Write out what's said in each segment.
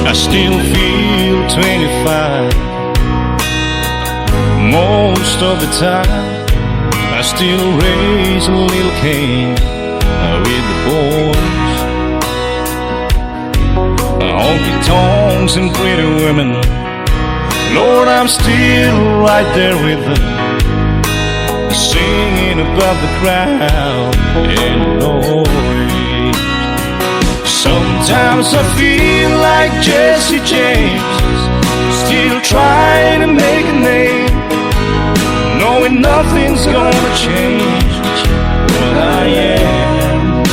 I still feel 25 most of the time. I still raise a little cane with the boys. Honky tonks and pretty women, Lord, I'm still right there with them, singing above the crowd and noise. Sometimes I feel like Jesse James, still trying to make a name, knowing nothing's gonna change what I am.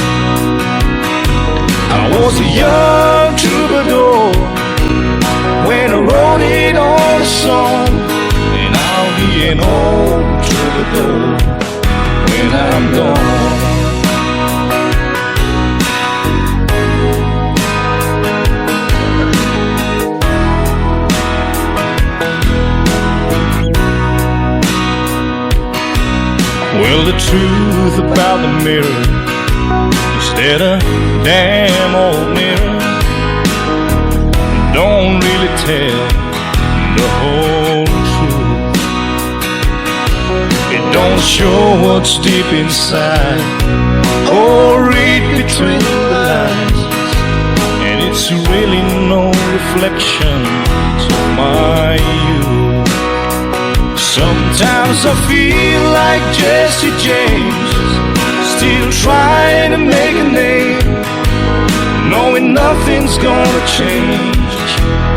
I was a young troubadour when I wrote it on a song, and I'll be an old troubadour when I'm gone. Well, the truth about the mirror is that a damn old mirror don't really tell the whole truth. It don't show what's deep inside or read between the lines, and it's really no reflection of my youth. Sometimes I feel like Jesse James, still trying to make a name, knowing nothing's gonna change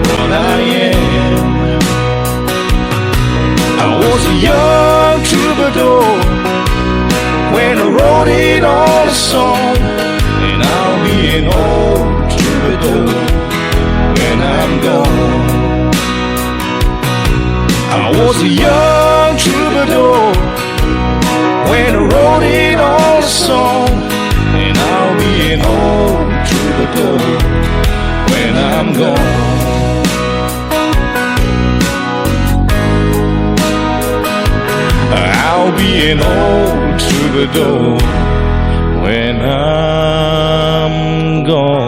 what I am. I was a young troubadour when I wrote it on a song, and I'll be an old troubadour when I'm gone. I was a young troubadour when I wrote it on a song, and I'll be an old troubadour when I'm gone. I'll be an old troubadour when I'm gone.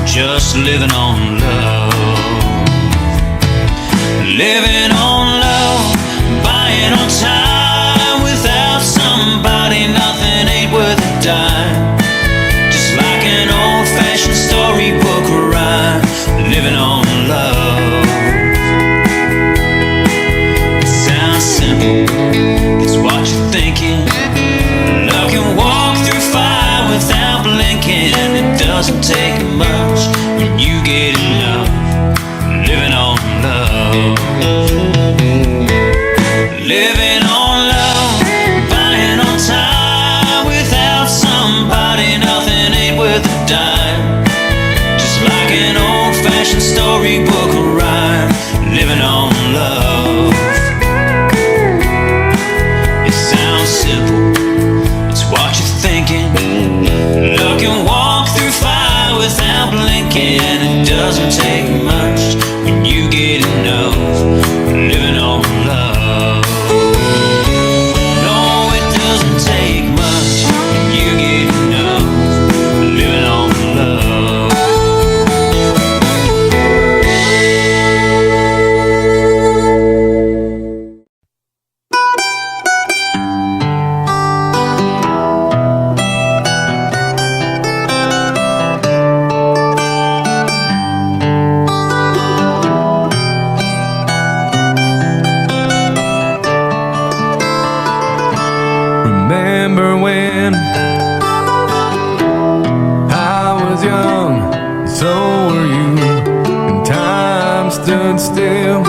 Just living on love. Living on love. buying on time. Without somebody, nothing ain't worth a dime. Just like an old-fashioned storybook rhyme, living on love. It sounds simple, it's what you're thinking. Love can walk through fire without blinking. It doesn't take much when you get enough. Living on love. Living on love, buying on time. Without somebody, nothing ain't worth a dime. Just like an old-fashioned storybook rhyme, living on love. It sounds simple, it's what you're thinking. Love can walk through fire without blinking. It doesn't take much when you get enough. Living on love. No, it doesn't take much when you get enough. Living on love. Remember when I was young, so were you, and time stood still.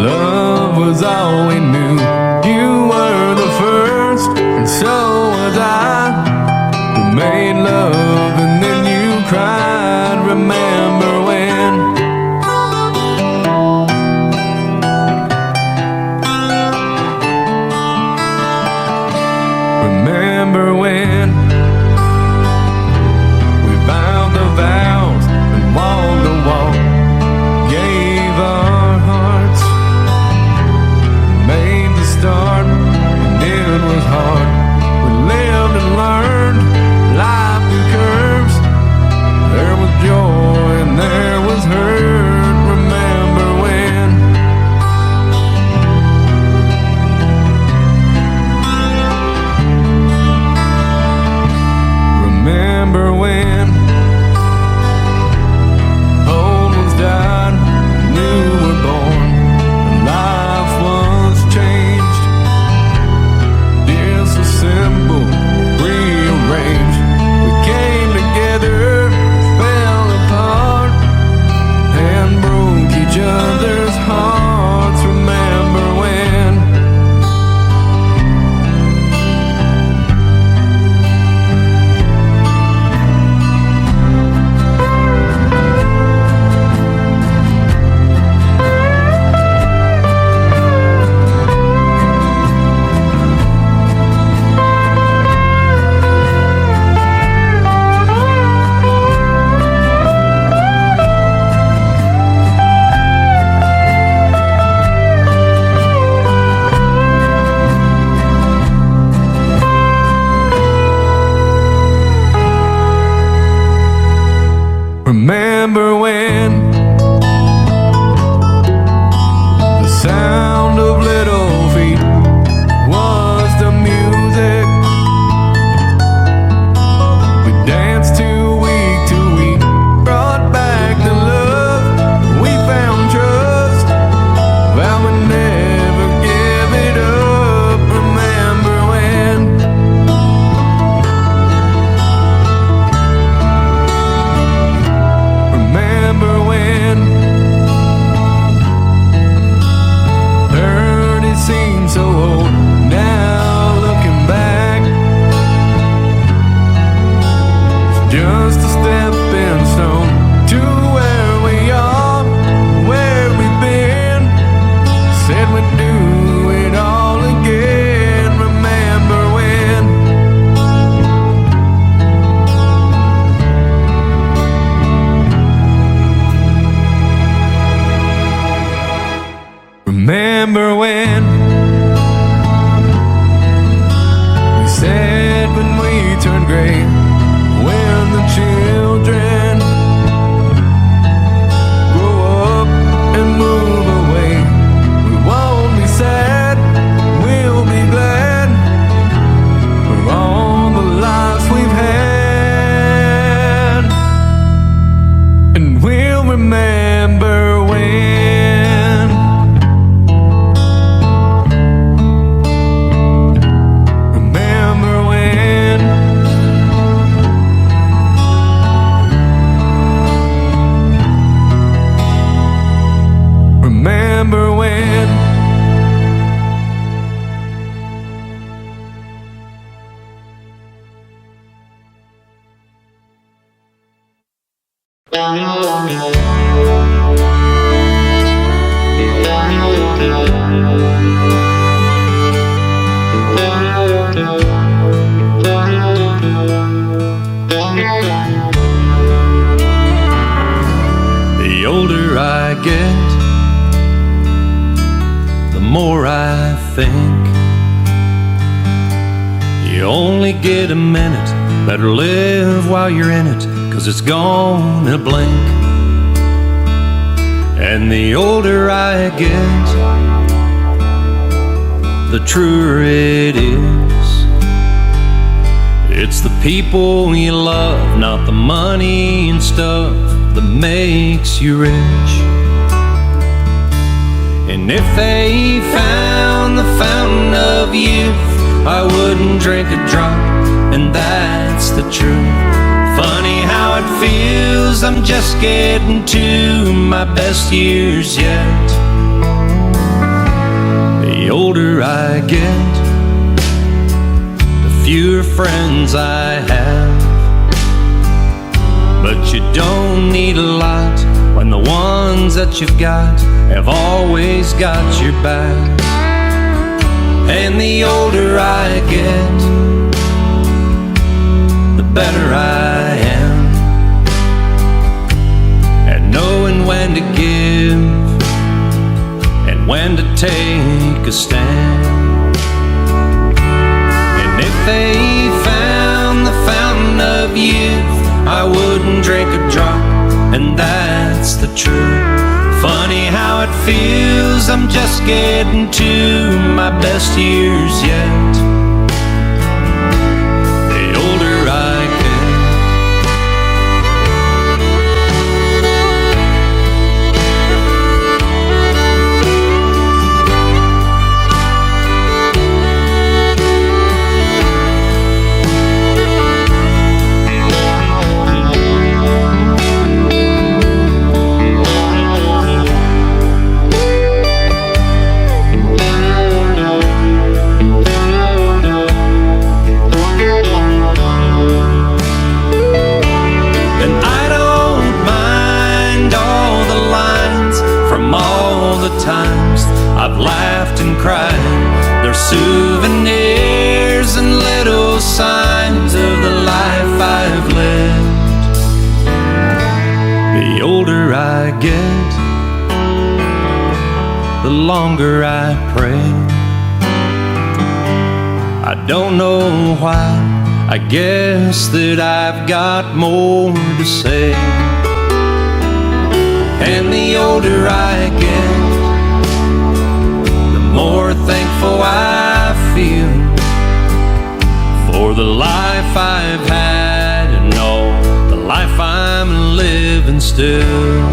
Love was all we knew. You were the first, and so was I. We made love and then you cried. Remember when? Remember when we vowed the vows and walked the walk, gave our hearts, made the start, and it was hard. We lived and learned life through curves. There was joy and there was hurt. Remember when? Remember when old ones died, new were born, and life was changed. Dear, so simple, rearranged. We came together, fell apart, and broke each other's hearts. Remember when? Remember when the sound of little feet was the music we danced to week, brought back the love, we found trust, vowed we'd never give it up. Remember when? Remember when? Heard it seemed so old, now looking back, it's just a stepping stone to where we are, where we've been. Said we'd do it all again. Remember when? Remember when we said when we turned gray, when the children grow up and move away, remember when. The older I get, the more I think you only get a minute, better live while you're in it, 'cause it's gone in a blink. And the older I get, the truer it is. It's the people you love, not the money and stuff that makes you rich. And if they found the fountain of youth, I wouldn't drink a drop, and that's the truth. Funny how it feels, I'm just getting to my best years yet. The older I get, the fewer friends I have. But you don't need a lot when the ones that you've got have always got your back. And the older I get, the better I am at knowing when to give and when to take a stand. And if they found the fountain of youth, I wouldn't drink a drop, and that's the truth. Funny how it feels, I'm just getting to my best years yet. The older I get. Times I've laughed and cried, they're souvenirs and little signs of the life I've lived. The older I get, the longer I pray. I don't know why, I guess that I've got more to say. And the older I get, more thankful I feel for the life I've had and all the life I'm living still.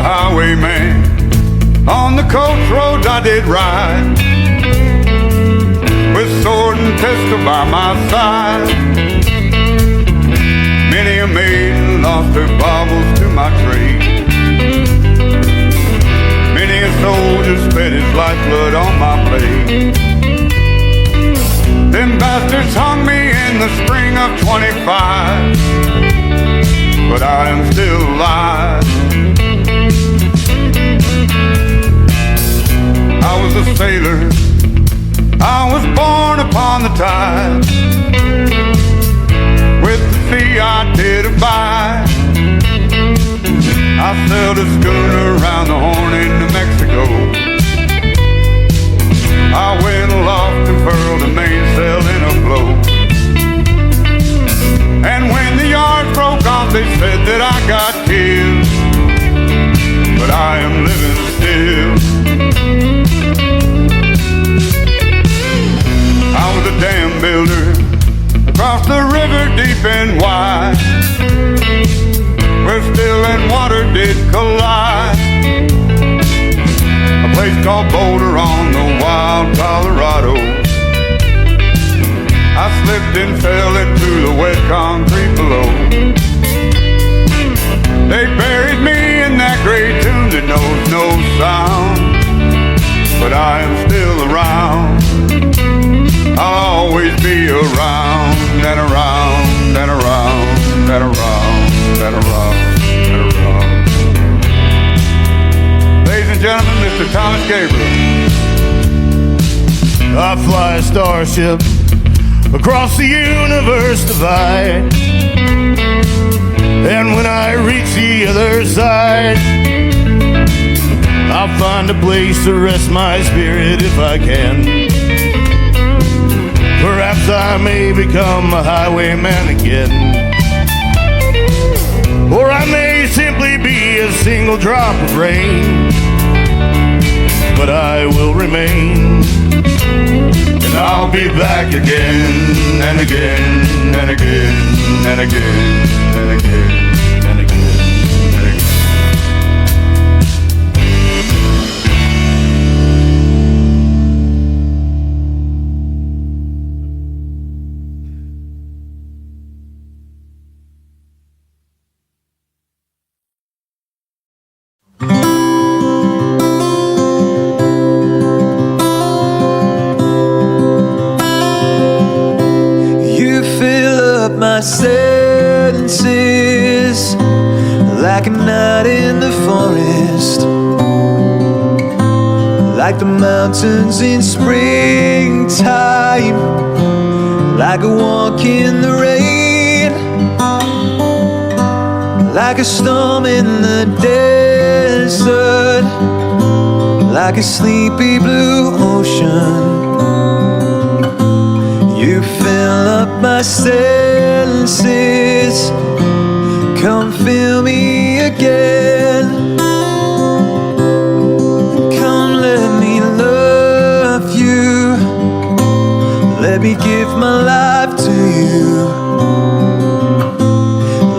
Highwayman, on the coast roads I did ride, with sword and pistol by my side. Many a maiden lost her baubles to my trade. Many a soldier spent his lifeblood on my blade. Them bastards hung me in the spring of 25, but I am still alive. I was a sailor, I was born upon the tide. With the sea I did abide. I sailed a schooner around the Horn into Mexico. I went aloft and furled the mainsail in a blow. And when the yards broke off, they said that I got killed. slipped and fell into the wet concrete below. They buried me in that gray tomb that knows no sound, but I am still around. I'll always be around and around and around and around and around and around. Ladies and gentlemen, Mr. Thomas Gabriel. I fly a starship across the universe divide, and when I reach the other side, I'll find a place to rest my spirit if I can. Perhaps I may become a highwayman again, or I may simply be a single drop of rain, but I will remain, and I'll be back again and again and again and again and again and again and again. My senses like a night in the forest, like the mountains in springtime, like a walk in the rain, like a storm in the desert, like a sleepy blue ocean. You fill up my senses, come fill me again. Come let me love you, let me give my life to you.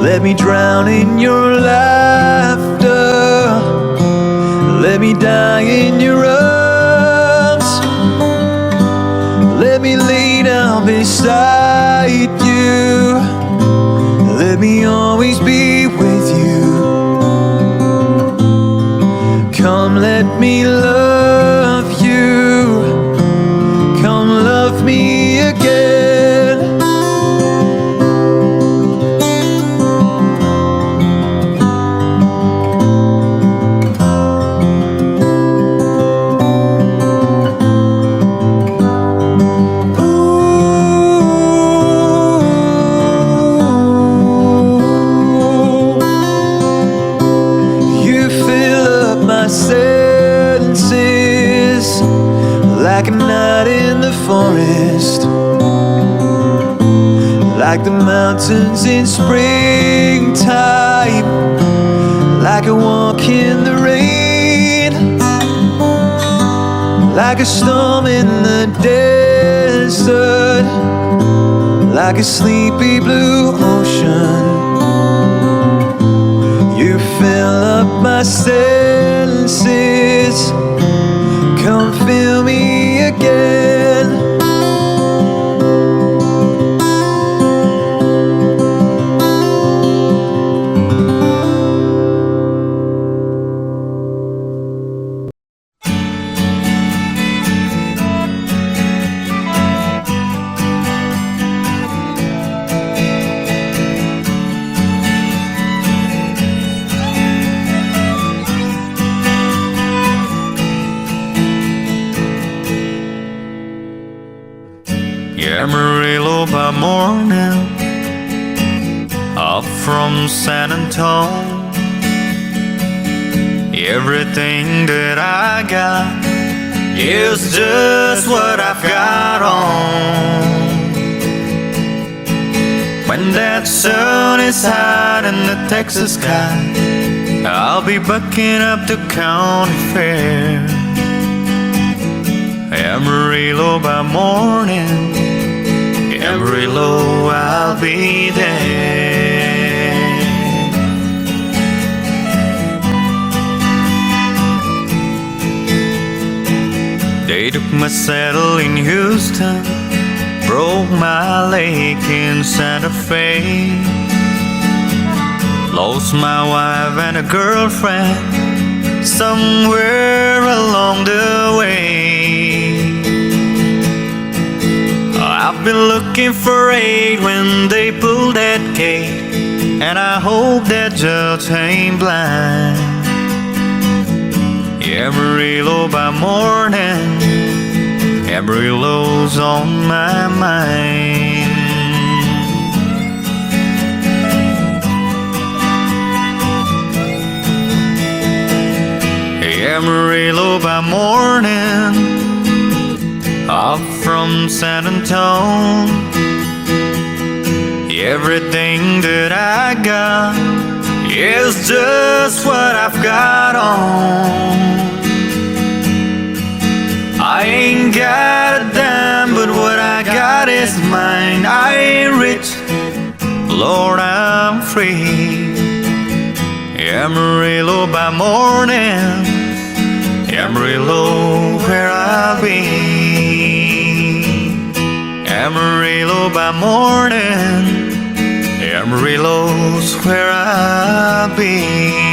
Let me drown in your laughter, let me die in your arms. Let me lay down beside you, let me always be with you. Come let me love you, come love me again. Like a night in the forest, like the mountains in springtime, like a walk in the rain, like a storm in the desert, like a sleepy blue ocean. You fill up my senses, come fill me again. Amarillo by morning, up from San Antonio. Everything that I got is just what I've got on. When that sun is hot in the Texas sky, I'll be bucking up to county fair. Amarillo by morning, Amarillo, I'll be there. They took my saddle in Houston, broke my leg in Santa Fe. Lost my wife and a girlfriend somewhere along the way. I've been looking for aid when they pulled that gate, and I hope that judge ain't blind. Amarillo by morning, Amarillo's on my mind. Amarillo by morning, up from San Antonio. Everything that I got is just what I've got on. I ain't got a dime, but what I got is mine. I ain't rich, Lord, I'm free. Amarillo by morning, Amarillo where I'll be. Amarillo by morning, Amarillo's where I'll be.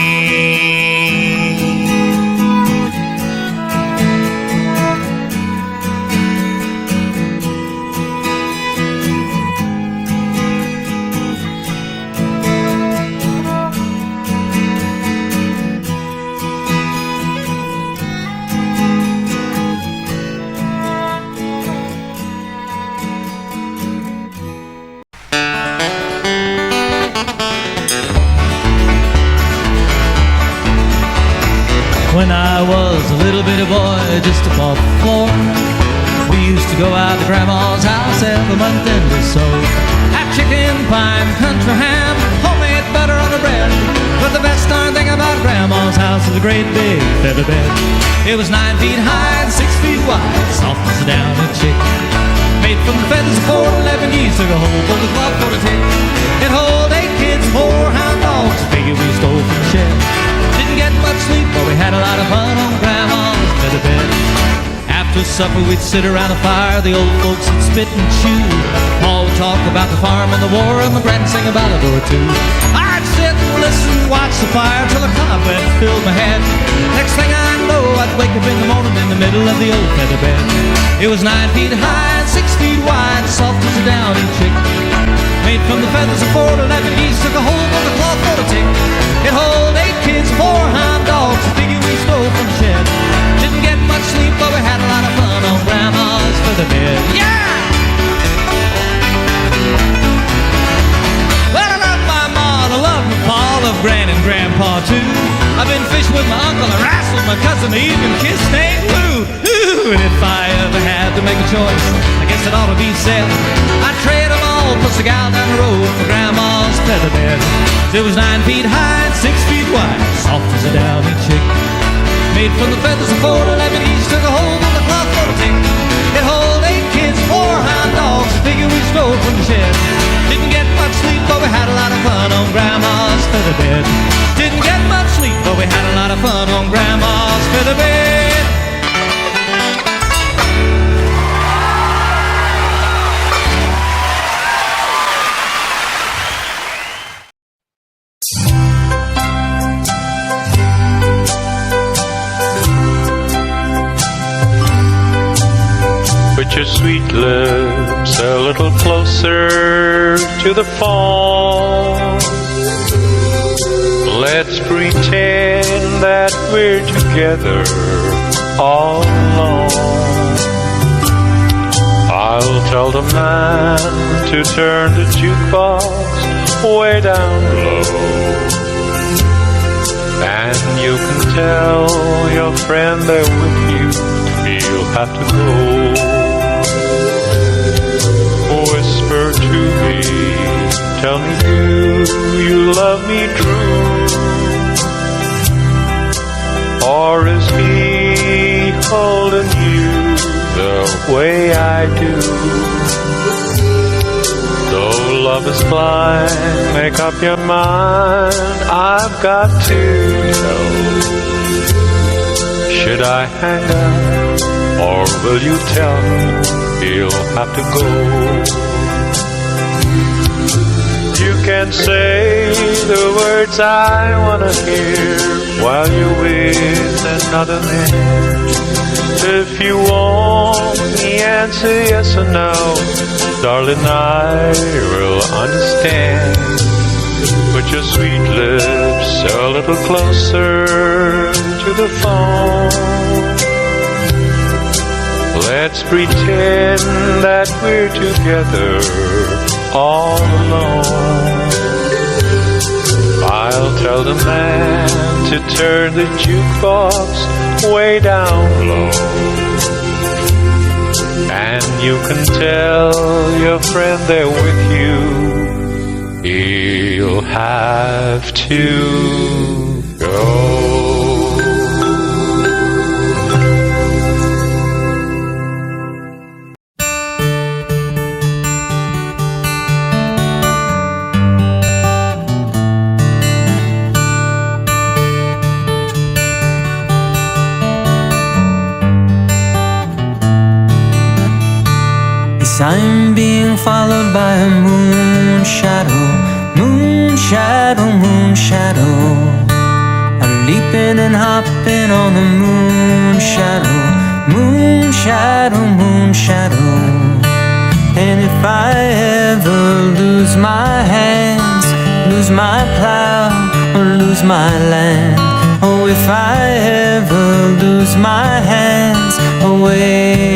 When I was a little bitty boy, just above 4, we used to go out to Grandma's house every month end or so. Have chicken pie and country ham, homemade butter on the bread. But the best darn thing about Grandma's house was a great big feather bed. It was 9 feet high and 6 feet wide, soft as a downy chick. Made from the feathers of 4 to 11 geese, took a whole full of cloth for a tick. It hold 8 kids, 4 hound dogs, a figure we stole from the shed. Didn't get much sleep, but we had a lot of fun on Grandma's feather bed. After supper, we'd sit around the fire, the old folks would spit and chew. Pa would talk about the farm and the war, and my grand sing a ballad or two. I'd sit and listen and watch the fire till a cobweb filled my head. Next thing I know, I'd wake up in the morning in the middle of the old feather bed. It was 9 feet high and 6 feet wide, soft as a downy chick. Made from the feathers of 4 to 11 geese, took a whole bunch of cloth for a tick. It hold 8 kids, 4 hound dogs, a figure we stole from the shed. Didn't get much sleep, but we had a lot of fun on Grandma's feather bed. Yeah! Well, I love my ma, I love my pa, I love Gran and Grandpa too. I've been fishing with my uncle, I wrestled my cousin, I even kissed Aunt Lou. Ooh, and if I ever had to make a choice, I guess it ought to be said, I'd trade them all plus a gal down the road for Grandma's feather bed. It was 9 feet high and 6 feet wide, soft as a downy chick. Made from the feathers of 4 to 11 each, took a hold of the cloth for a tick. It hold 8 kids, 4 hound dogs, a figure we stole from the shed. Didn't get much sleep, but we had a lot of fun on Grandma's feather bed. Didn't get much sleep, but we had a lot of fun on Grandma's feather bed. Put your sweet lips a little closer to the phone. Let's pretend that we're together all alone. I'll tell the man to turn the jukebox way down low, and you can tell your friend they're with you, he'll have to go. Whisper to me, tell me, do you love me true? Or is he holding you the way I do? Though love is blind, make up your mind, I've got to know. Should I hang up or will you tell him he'll have to go? You can say the words I wanna hear while you're with another man. If you want the answer yes or no, darling, I will understand. Put your sweet lips a little closer to the phone. Let's pretend that we're together all alone. I'll tell the man to turn the jukebox way down low. And you can tell your friend there with you, he'll have to go. I'm being followed by a moonshadow, moonshadow, moonshadow. I'm leaping and hopping on the moonshadow, moonshadow, moonshadow. And if I ever lose my hands, lose my plow, or lose my land, oh, if I ever lose my hands away,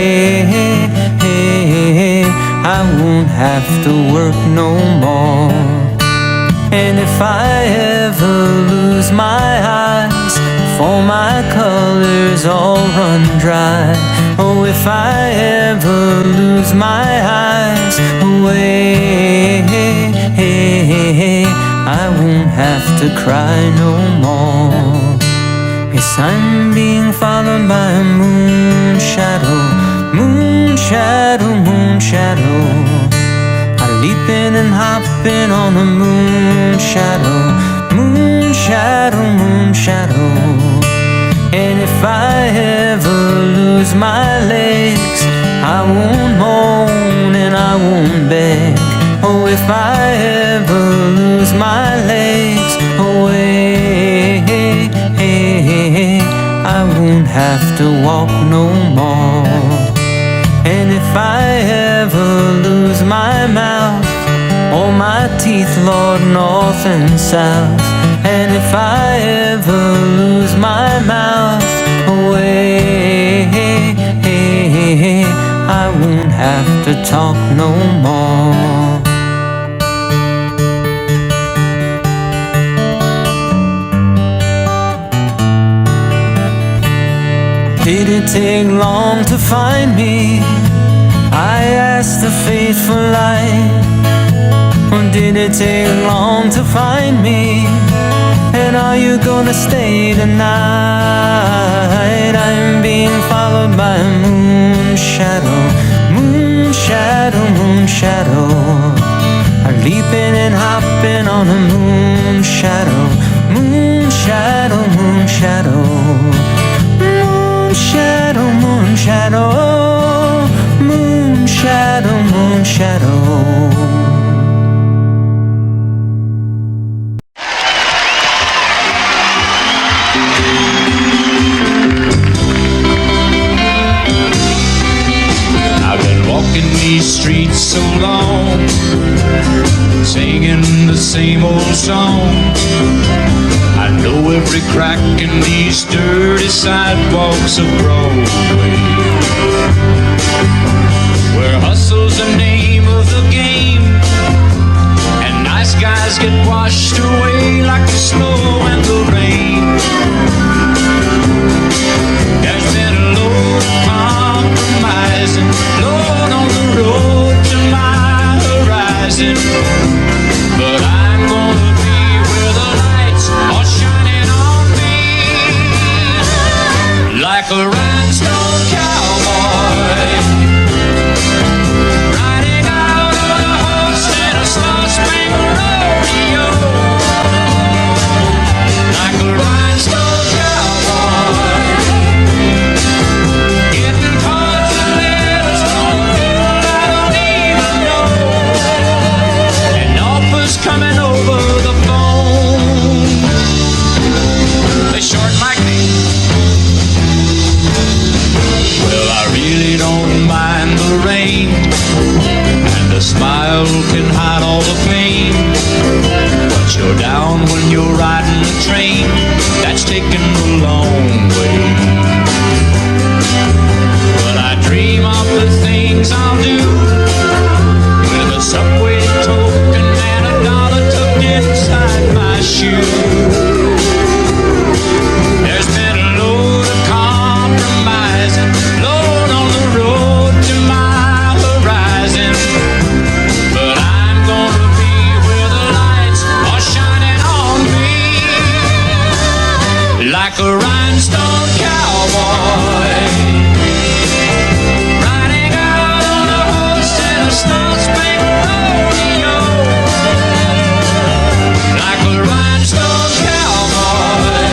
I won't have to work no more. And if I ever lose my eyes, for my colors all run dry, oh, if I ever lose my eyes away, I won't have to cry no more. Yes, I'm being followed by a moonshadow, moonshadow, moonshadow. I'm leaping and hopping on the moonshadow, moonshadow, moonshadow. And if I ever lose my legs, I won't moan and I won't beg. Oh, if I ever lose my legs away, I won't have to walk no more. And if I ever lose my mouth, or my teeth, Lord, north and south, and if I ever lose my mouth away, I won't have to talk no more. Did it take long to find me? I asked the faithful light. Or did it take long to find me? And are you gonna stay tonight? I'm being followed by a moonshadow, moonshadow, moonshadow. I'm leaping and hopping on a moonshadow, moonshadow, moonshadow. Moonshadow, moonshadow, moonshadow, moonshadow. I've been walking these streets so long, singing the same old song. I know every crack in these dirty sidewalks of Broadway, where hustle's the name of the game, and nice guys get washed away like the snow and the rain. There's been a load of compromising, load on the road to my horizon, but I'm gonna be where the lights are shining on me, like a rhinestone cowboy, riding out on a horse in a star-spangled rodeo, like a rhinestone cowboy, getting caught smile can hide all the pain, but you're down when you're riding the train that's taking the long way. But I dream of the things I'll do with a subway token and $1 tucked inside my shoe. There's been a load of compromising, load on the road to my horizon, but I'm gonna be where the lights are shining on me, like a rhinestone cowboy, riding out on a horse in a star-spangled rodeo, like a rhinestone cowboy,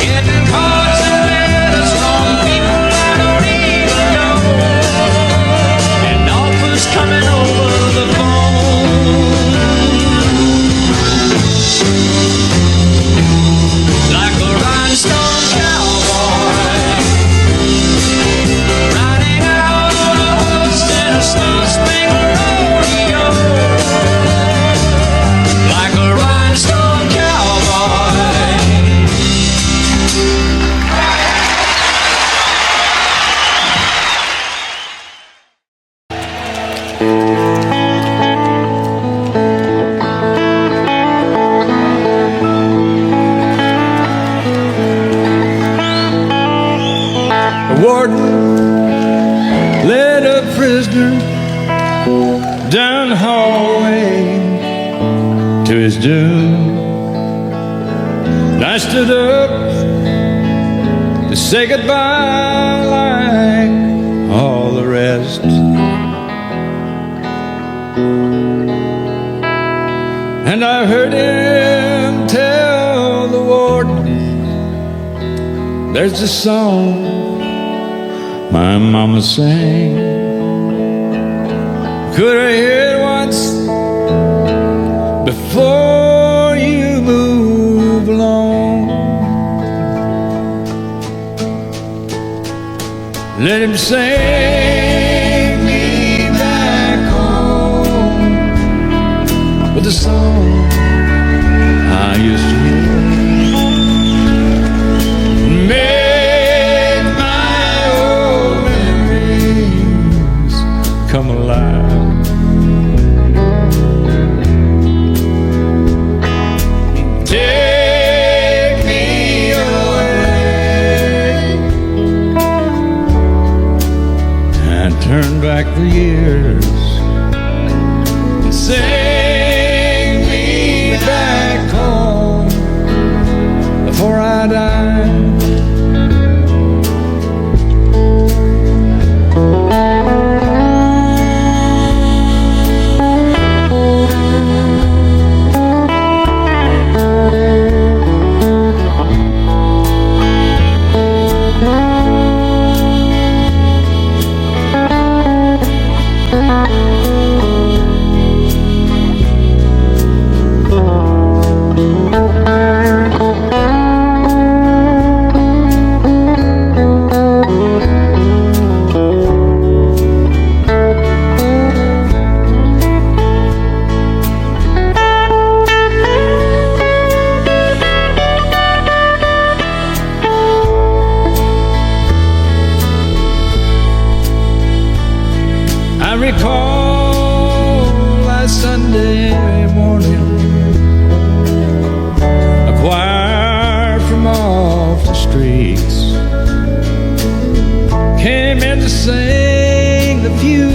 getting cards and letters from people I don't even know, and offers coming over the phone, like a rhinestone cowboy, riding out on a horse in a star-spangled rodeo, like a rhinestone cowboy. The warden led a prisoner down the hallway to his doom. And I stood up to say goodbye like all the rest. And I heard him tell the warden, there's a song my mama sang. Could I hear it once before you move along? Let him sing me back home with a song I used to hear. Make my old memories come alive. Take me away and turn back the years and sing me back home before I die. I recall last Sunday morning, a choir from off the streets came in to sing the few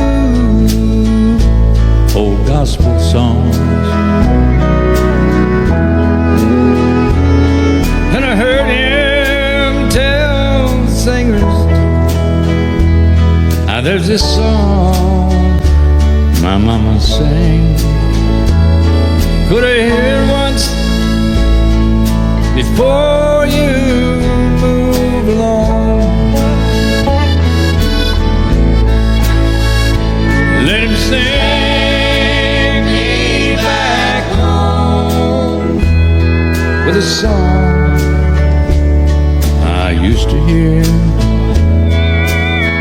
old gospel songs. And I heard him tell the singers, now there's this song my mama sang. Could I hear it once before you move along? Let him sing me back home with a song I used to hear,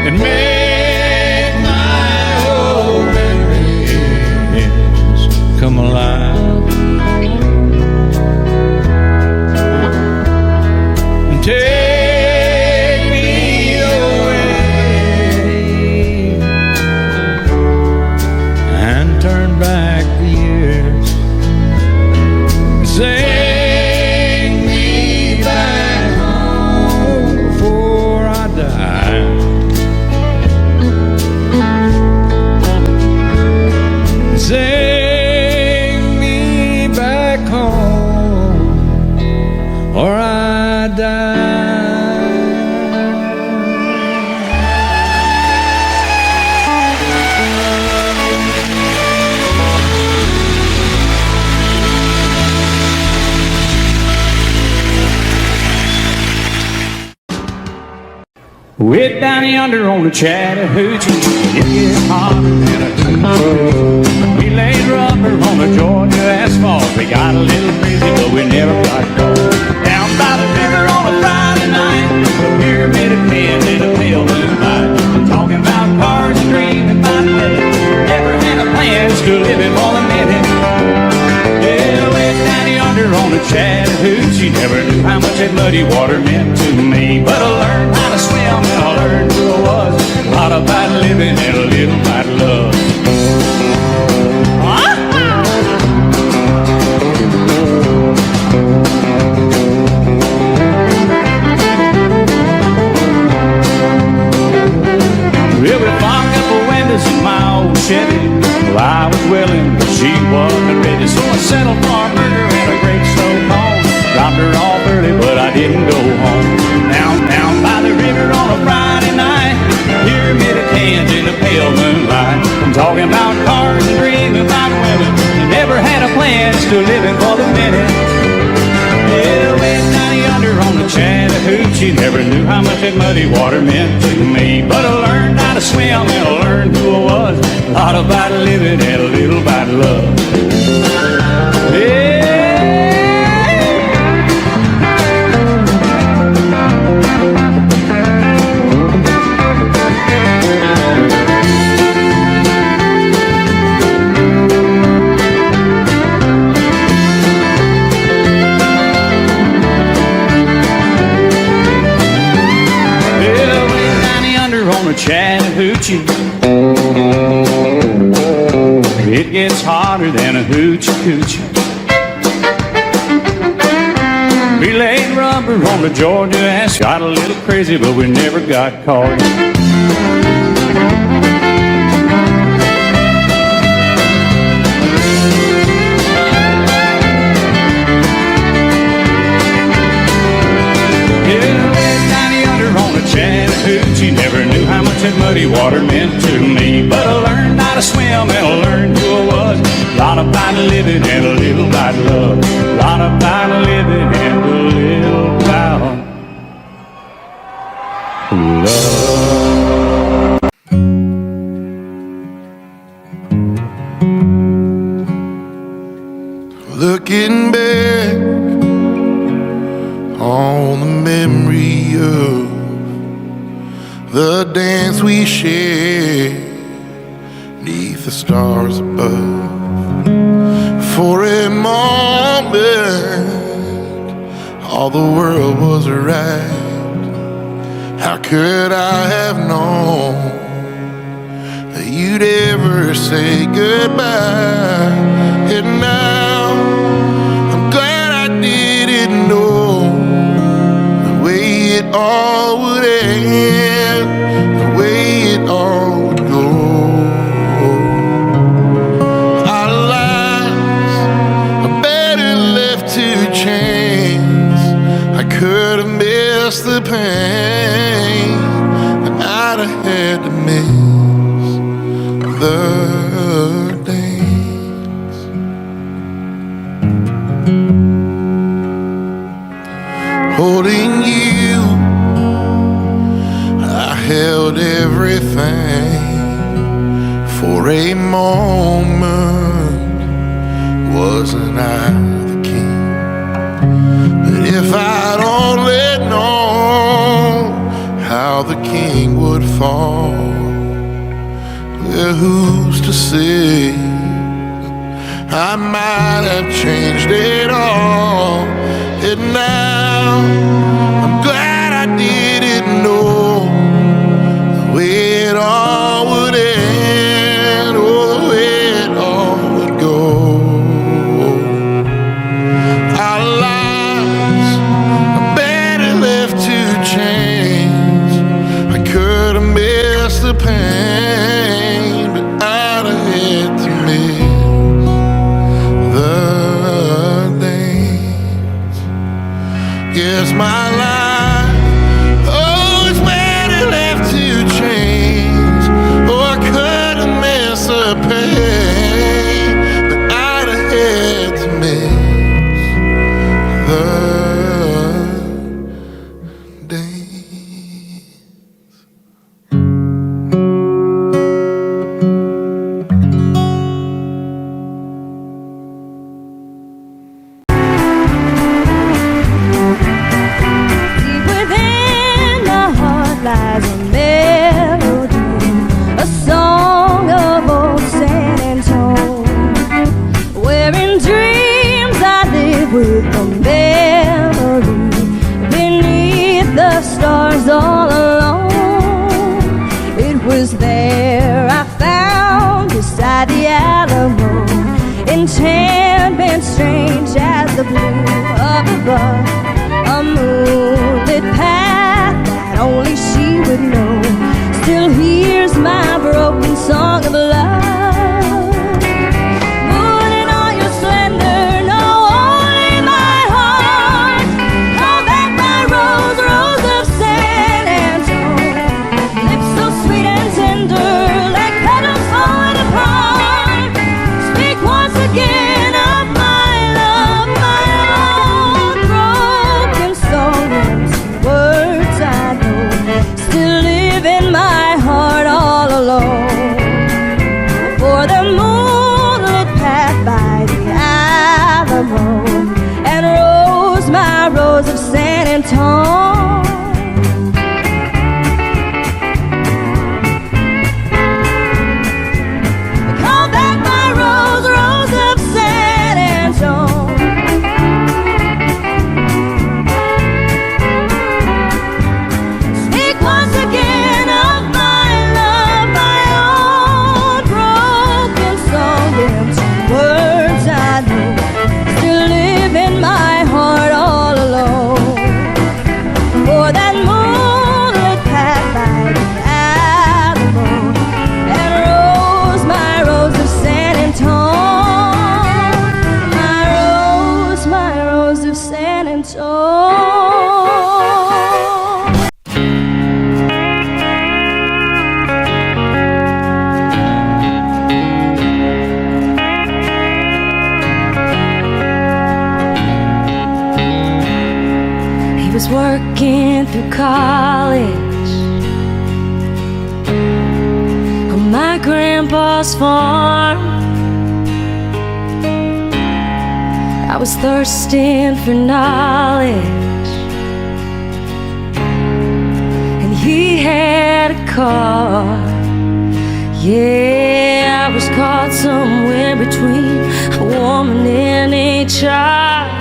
and make my whole Way down yonder on the Chattahoochee, it gets hotter than a Chattahoochee. We laid rubber on the Georgia asphalt. We got a little crazy, but we never got caught. Down by the river on a Friday night, the pyramid of pins in a pale moonlight. Talking about cars and dreaming about living. Never had a plan, still living for the minute. Yeah, way down yonder on the Chattahoochee, never knew how much that muddy water meant to me. But I learned how to swim and I learned who I was. A lot about living and a little about love. Well, we fogged up the windows in my old Chevy. Well, I was willing, but she wasn't ready. So I settled for a burger and a great slow bone. Dropped her off early, but I didn't go home. Down by the river on a Friday night, pyramid of cans in the pale moonlight. I'm talking about cars and dreaming about women. I never had a plan, still living for the minute. Yeah, way down yonder on the Chattahoochee, never knew how much that muddy water meant to me. But I learned how to swim and I learned who I was. A lot about living and a little about love. Yeah. Chattahoochee, it gets hotter than a hoochie coochie. We laid rubber on the Georgia ass, got a little crazy, but we never got caught. Chattahoochee, never knew how much that muddy water meant to me. But I learned how to swim and I learned who I was. A lot about living and a little about love. A lot about living and a little about love. Looking back on the memory of the dance we shared neath the stars above. For a moment, all the world was right. How could I have known that you'd ever say goodbye? And now I'm glad I didn't know the way it all would end, the way it all would go. Our lives are better left to chance. I could have missed the pain, but I'd have had to miss the dance. Holding you, I held everything. For a moment, wasn't I the king? But if I'd only known how the king would fall, well, who's to say? I might have changed it all. And now I'm glad I didn't know the way it all would end, or the way it all would go. Our lives are better left to chance. I could have missed the pain, but I'd have had to miss the dance. the stars all alone. It was there I found beside the Alamo, enchantment strange as the blue of above, a moonlit path that only she would know. Still hears my broken song of love. Moon in all your splendor, know only my heart. Call back my rose, rose of San Antonio. Lips so sweet and tender, like petals falling apart. Speak once again of my love, my own broken song. Empty words I know still live in my heart all alone. For the moonlit path by the Alamo, and rose, my rose of San Antonio. Call back my rose, rose of San Antonio. Speak once again of my love, my own broken song. Empty words I know still live in my heart all alone. For that moonlit path by the Alamo, and rose, my rose of San Antonio. My rose of San Antonio. He was working through college on my grandpa's farm. I was thirsting for knowledge, and he had a car. Yeah, I was caught somewhere between a woman and a child.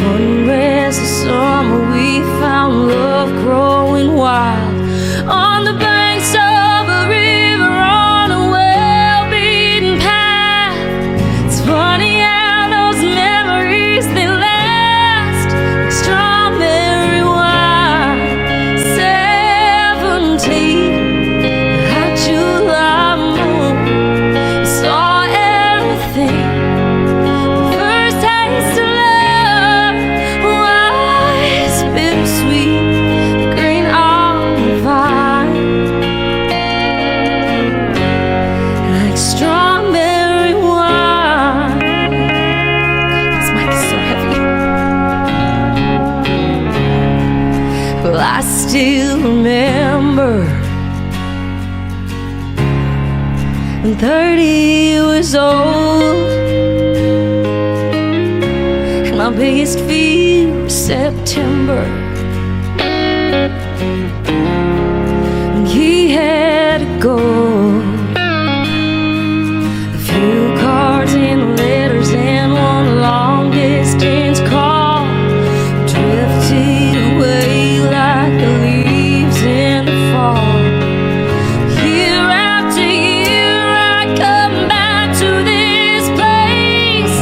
One restless summer we found love growing wild on the banks of a river on a well-beaten path. It's funny how those memories they last, like strawberry wine. 17, hot July moon, saw everything. The first taste of love was bittersweet, green on the vine, like strawberry wine. God, this mic is so heavy. Well, I still remember when 30 was old, and my biggest fear was September. And he had to go. A few cards and letters and one long distance call drifted away like the leaves in the fall. Year after year I come back to this place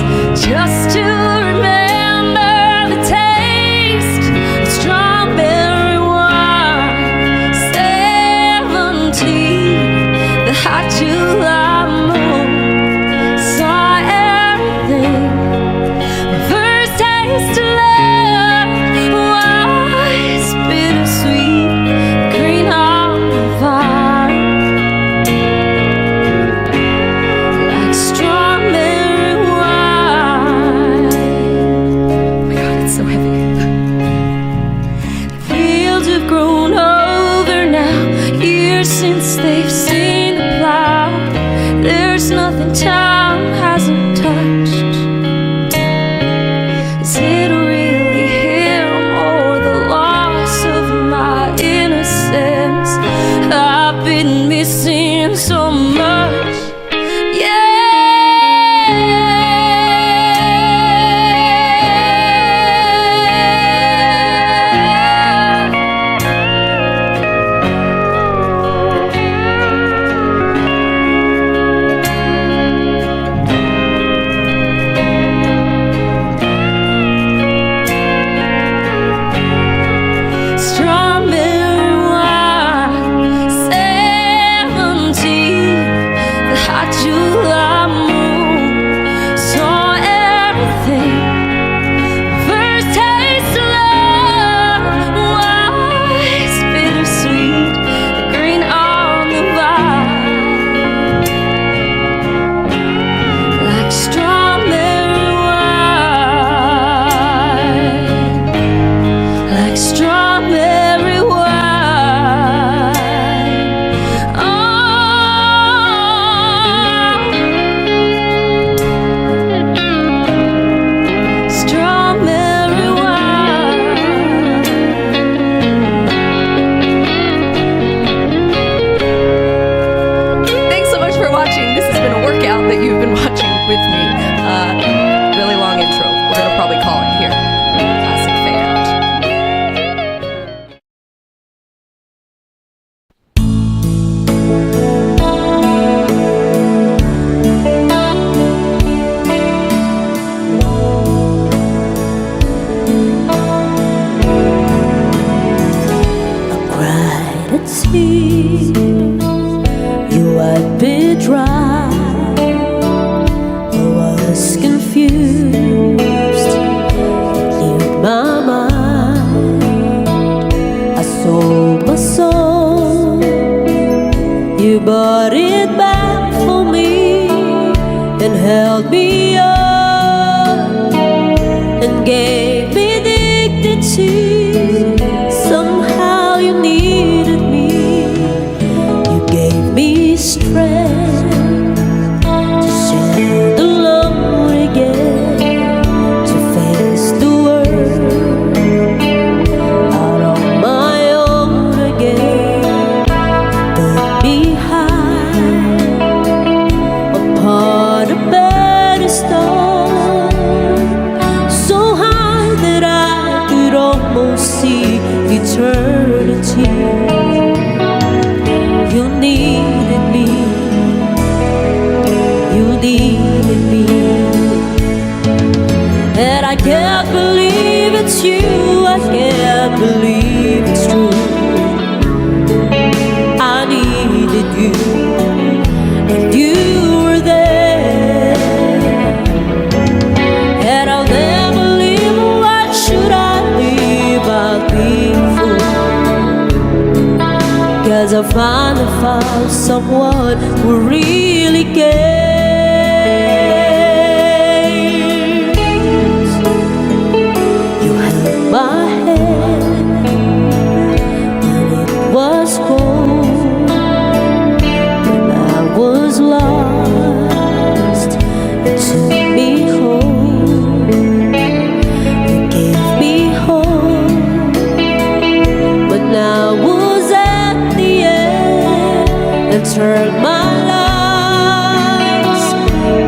just to remember the taste of strawberry wine. 17, the hot July moon, saw everything. My first taste of love was bittersweet, green on the vine, like strawberry wine. Oh my God, it's so heavy. The fields have grown over now, years since they've seen the plow. There's nothing time hasn't touched. Is it really him or the loss of my innocence? I've been missing so much. Yeah. tears, you wiped it dry. I was confused, cleared my mind. I sold my soul, you bought it back for me and held me up and gave me dignity. Somehow you needed me, you gave me strength to share the load again, to face the world out on my own again. Put me high upon a pedestal, so high that I could almost see eternity. You needed me, you needed me, and I can't believe it's you, I can't believe it's true. I needed you, and you were there, and I'll never leave. Why should I leave? I'll be fool, 'cause I finally found someone who really cares. You held my hand when it was cold, when I was lost. You took me home, you gave me hope, but now I was at the end and turned my lives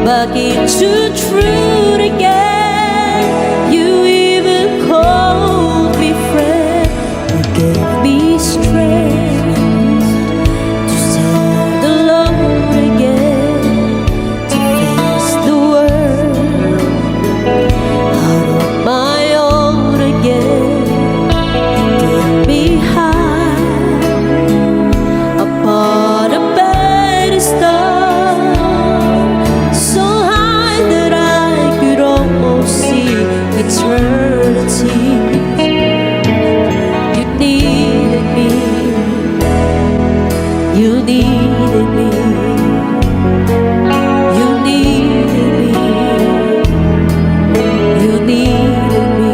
back into truth again. You even called me friend, you gave me strength to stand alone again, to face the world out on my own again. Put me high upon a pedestal, so high that I could almost see eternity. You needed me, you needed me, you needed me, you needed me.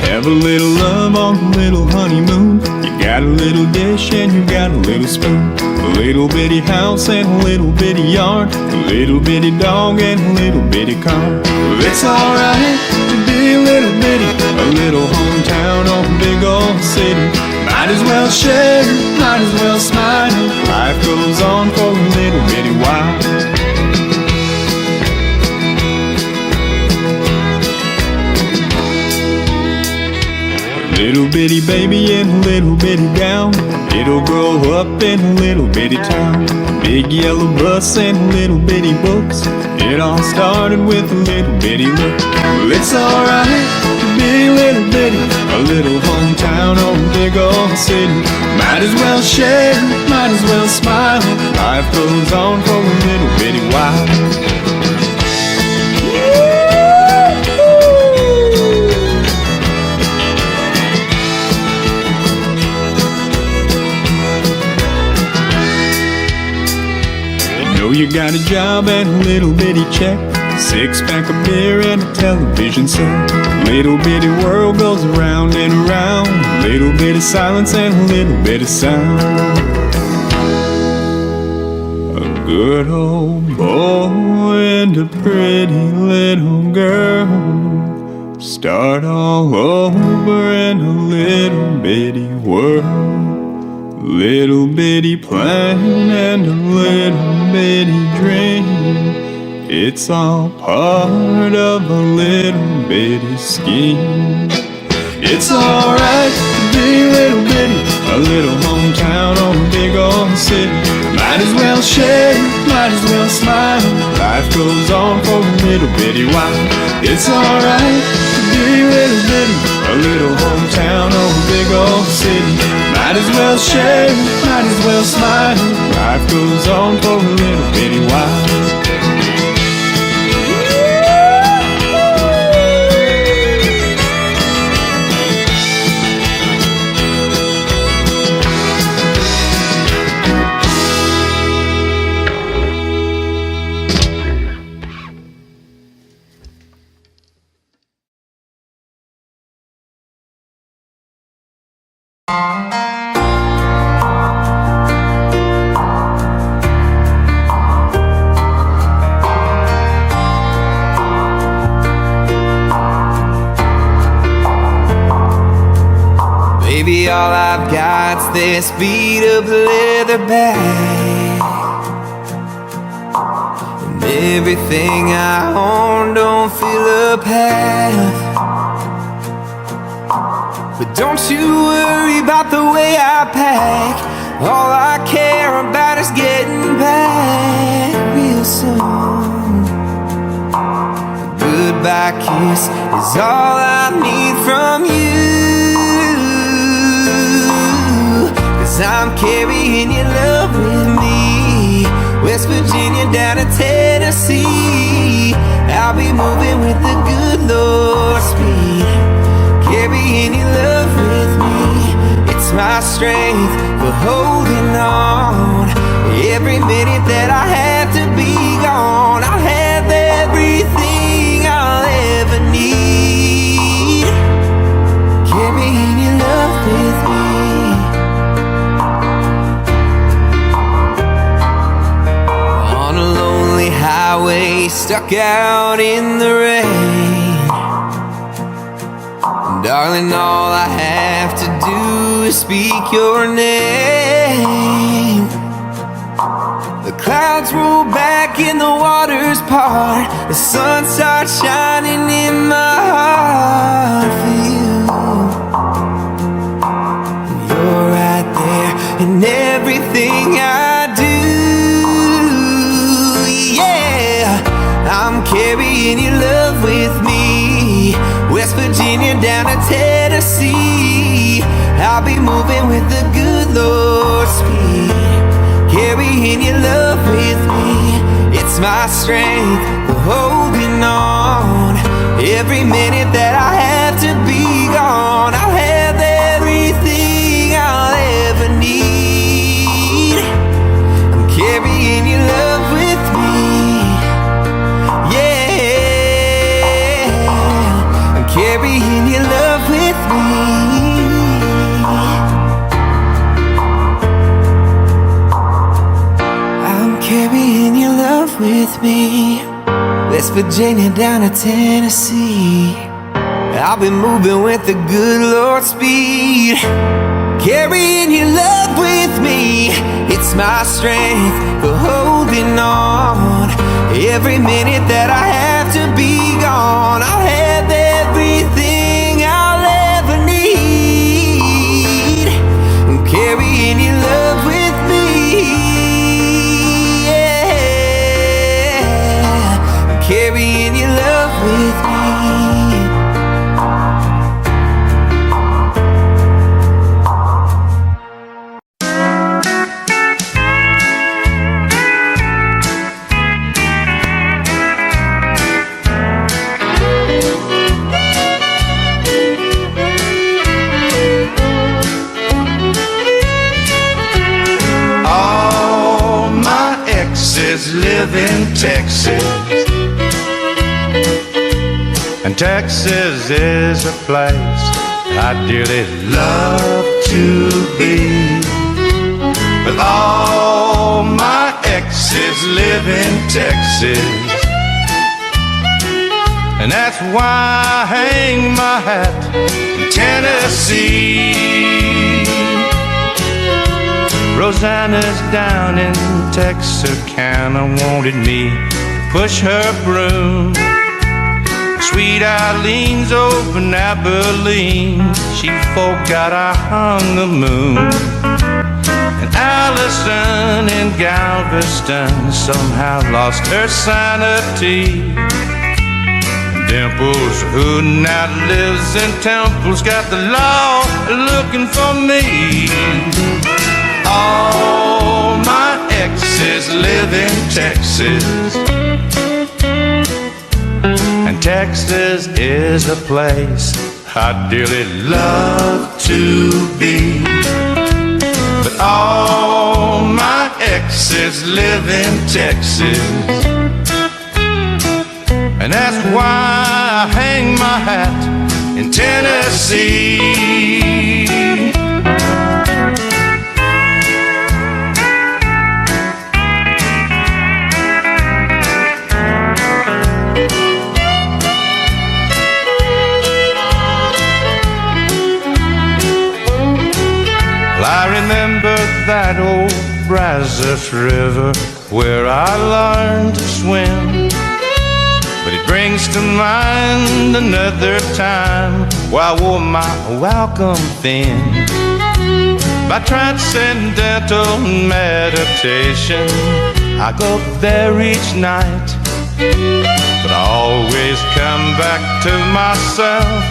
Have a little love on a little honeymoon. You got a little dish and you got a little spoon. A little bitty house and a little bitty yard. A little bitty dog and a little bitty car. Well, it's alright to be a little bitty. A little hometown or a big old city. Might as well share, might as well smile. Life goes on for a little bitty while. Little bitty baby in a little bitty gown. It'll grow up in a little bitty town. Big yellow bus and little bitty books. It all started with a little bitty look. Well, it's alright to be a little bitty. A little hometown or a big old city. Might as well share, might as well smile. Life goes on for a little bitty while. You got a job and a little bitty check, 6-pack of beer and a television set. Little bitty world goes around and around. Little bit of silence and a little bit of sound. A good old boy and a pretty little girl start all over in a little bitty world. Little bitty plan and a little bitty dream. It's all part of a little bitty scheme. It's alright to be little bitty, a little hometown or a big old city. Might as well share, might as well smile. Life goes on for a little bitty while. It's alright to be little bitty, a little hometown or a big old city. Might as well share, might as well smile. Life goes on for a little bitty while. Baby, all I've got's this beat-up leather bag, and everything I own don't fill up half. But don't you worry about the way I pack. All I care about is getting back real soon. A goodbye kiss is all I need from you. I'm carrying your love with me, West Virginia down to Tennessee. I'll be moving with the good Lord's speed, carrying your love with me. It's my strength for holding on. Every minute that I have to be gone, I'll have everything I'll ever need, carrying your love with me. Highway stuck out in the rain, darling, all I have to do is speak your name. The clouds roll back and the waters part, the sun starts shining in my heart for you. You're right there in everything I do. I'm carrying your love with me, West Virginia down to Tennessee. I'll be moving with the good Lord's speed, carrying your love with me. It's my strength for holding on. Every minute that I have to be gone, I'll have everything I'll ever need. I'm carrying your love with me. Carrying your love with me. I'm carrying your love with me, West Virginia down to Tennessee. I'll be moving with the good Lord's speed, carrying your love with me. It's my strength for holding on. Every minute that I have to be gone, I'll have everything I'll ever need. I'm carrying your love with me. Yeah, I'm carrying your love with me. Live in Texas, and Texas is a place I dearly love to be. But all my exes live in Texas, and that's why I hang my hat in Tennessee. Rosanna's down in Texarkana wanted me push her broom. Sweet Eileen's over in Abilene, she forgot I hung the moon. And Allison in Galveston somehow lost her sanity. And Dimples, who now lives in Temple's got the law looking for me. All my exes live in Texas, and Texas is a place I'd dearly love to be. But all my exes live in Texas, and that's why I hang my hat in Tennessee. I remember that old Brazos River where I learned to swim, but it brings to mind another time where I wore my welcome thin. By transcendental meditation, I go there each night, but I always come back to myself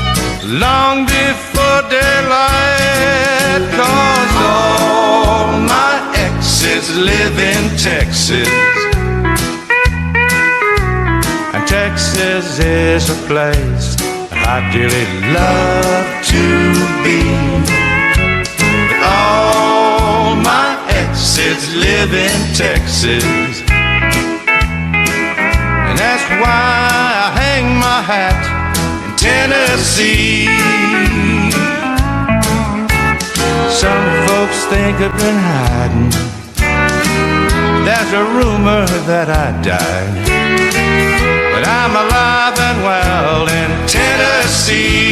long before daylight. 'Cause all my exes live in Texas, and Texas is a place I dearly love to be. But all my exes live in Texas, and that's why I hang my hat in Tennessee. Some folks think I've been hiding, there's a rumor that I died, but I'm alive and well in Tennessee.